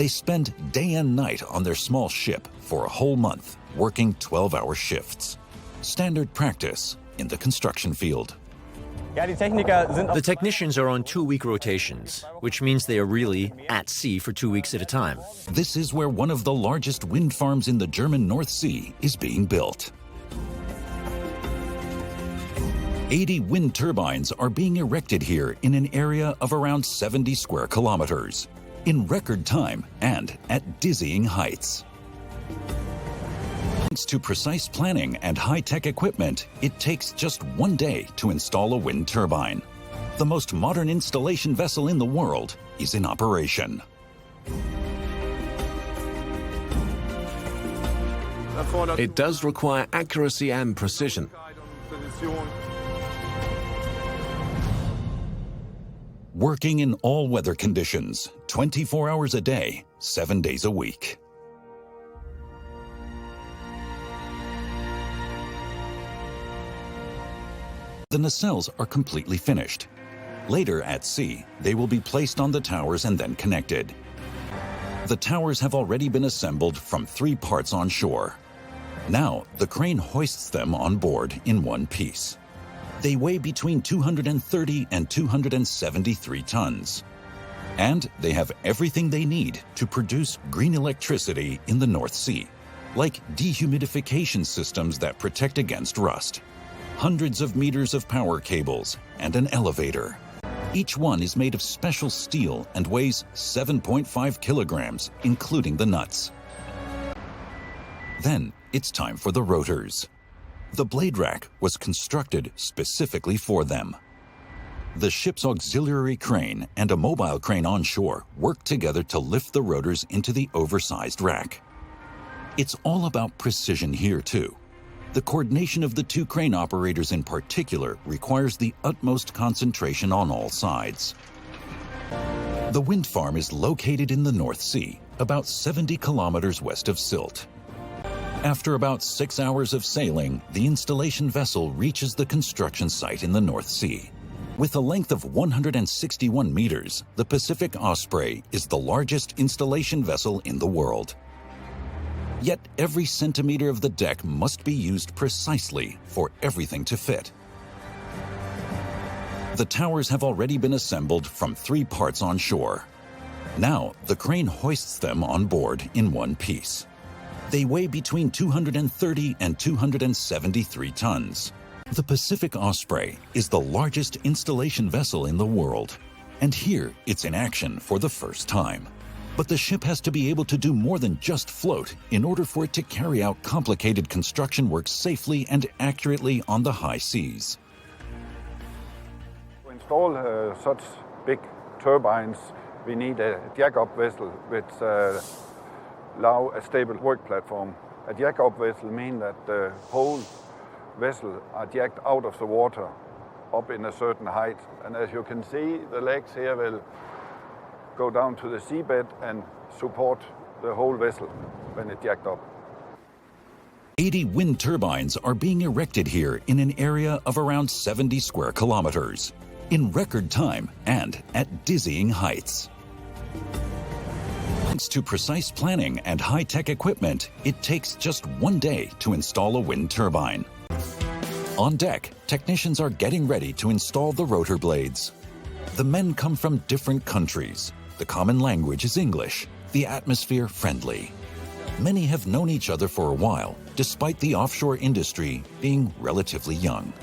They spend day and night on their small ship for a whole month, working 12-hour shifts. Standard practice in the construction field. The technicians are on 2-week rotations, which means they are really at sea for 2 weeks at a time. This is where one of the largest wind farms in the German North Sea is being built. 80 wind turbines are being erected here in an area of around 70 square kilometers, in record time and at dizzying heights. Thanks to precise planning and high-tech equipment, it takes just 1 day to install a wind turbine. The most modern installation vessel in the world is in operation. It does require accuracy and precision. Working in all weather conditions, 24 hours a day, 7 days a week. The nacelles are completely finished. Later at sea, they will be placed on the towers and then connected. The towers have already been assembled from 3 parts on shore. Now, the crane hoists them on board in one piece. They weigh between 230 and 273 tons. And they have everything they need to produce green electricity in the North Sea, like dehumidification systems that protect against rust, hundreds of meters of power cables, and an elevator. Each one is made of special steel and weighs 7.5 kilograms, including the nuts. Then it's time for the rotors. The blade rack was constructed specifically for them. The ship's auxiliary crane and a mobile crane on shore work together to lift the rotors into the oversized rack. It's all about precision here, too. The coordination of the 2 crane operators in particular requires the utmost concentration on all sides. The wind farm is located in the North Sea, about 70 kilometers west of Sylt. After about 6 hours of sailing, the installation vessel reaches the construction site in the North Sea. With a length of 161 meters, the Pacific Osprey is the largest installation vessel in the world. Yet every centimeter of the deck must be used precisely for everything to fit. The towers have already been assembled from 3 parts on shore. Now, the crane hoists them on board in one piece. They weigh between 230 and 273 tons. The Pacific Osprey is the largest installation vessel in the world, and here it's in action for the first time. But the ship has to be able to do more than just float in order for it to carry out complicated construction work safely and accurately on the high seas. To install such big turbines, we need a jack-up vessel which allow a stable work platform. A jack-up vessel means that the whole vessel are jacked out of the water up in a certain height. And as you can see, the legs here will go down to the seabed and support the whole vessel when it's jacked up. 80 wind turbines are being erected here in an area of around 70 square kilometers, in record time and at dizzying heights. Thanks to precise planning and high-tech equipment, it takes just 1 day to install a wind turbine. On deck, technicians are getting ready to install the rotor blades. The men come from different countries. The common language is English, the atmosphere friendly. Many have known each other for a while, despite the offshore industry being relatively young.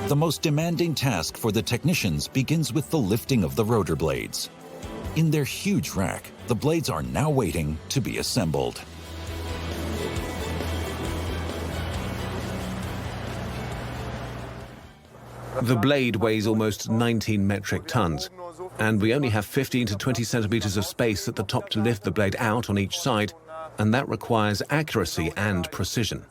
The most demanding task for the technicians begins with the lifting of the rotor blades. In their huge rack, the blades are now waiting to be assembled. The blade weighs almost 19 metric tons, and we only have 15 to 20 centimeters of space at the top to lift the blade out on each side, and that requires accuracy and precision.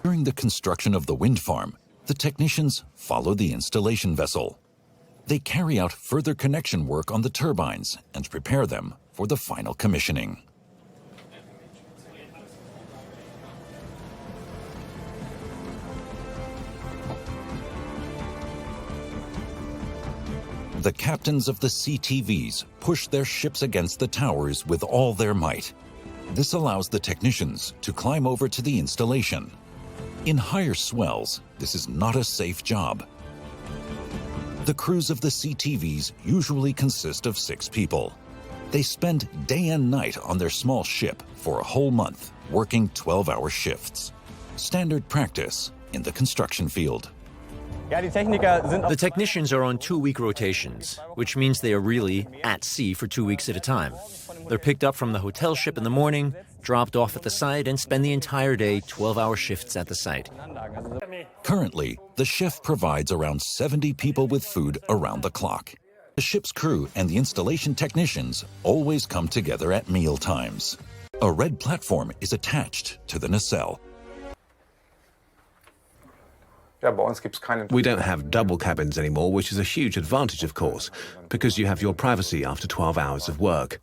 During the construction of the wind farm, the technicians follow the installation vessel. They carry out further connection work on the turbines and prepare them for the final commissioning. The captains of the CTVs push their ships against the towers with all their might. This allows the technicians to climb over to the installation. In higher swells, this is not a safe job. The crews of the CTVs usually consist of 6 people. They spend day and night on their small ship for a whole month, working 12-hour shifts. Standard practice in the construction field. The technicians are on 2-week rotations, which means they are really at sea for 2 weeks at a time. They're picked up from the hotel ship in the morning, dropped off at the site, and spend the entire day 12-hour shifts at the site. Currently, the chef provides around 70 people with food around the clock. The ship's crew and the installation technicians always come together at meal times. A red platform is attached to the nacelle. We don't have double cabins anymore, which is a huge advantage, of course, because you have your privacy after 12 hours of work.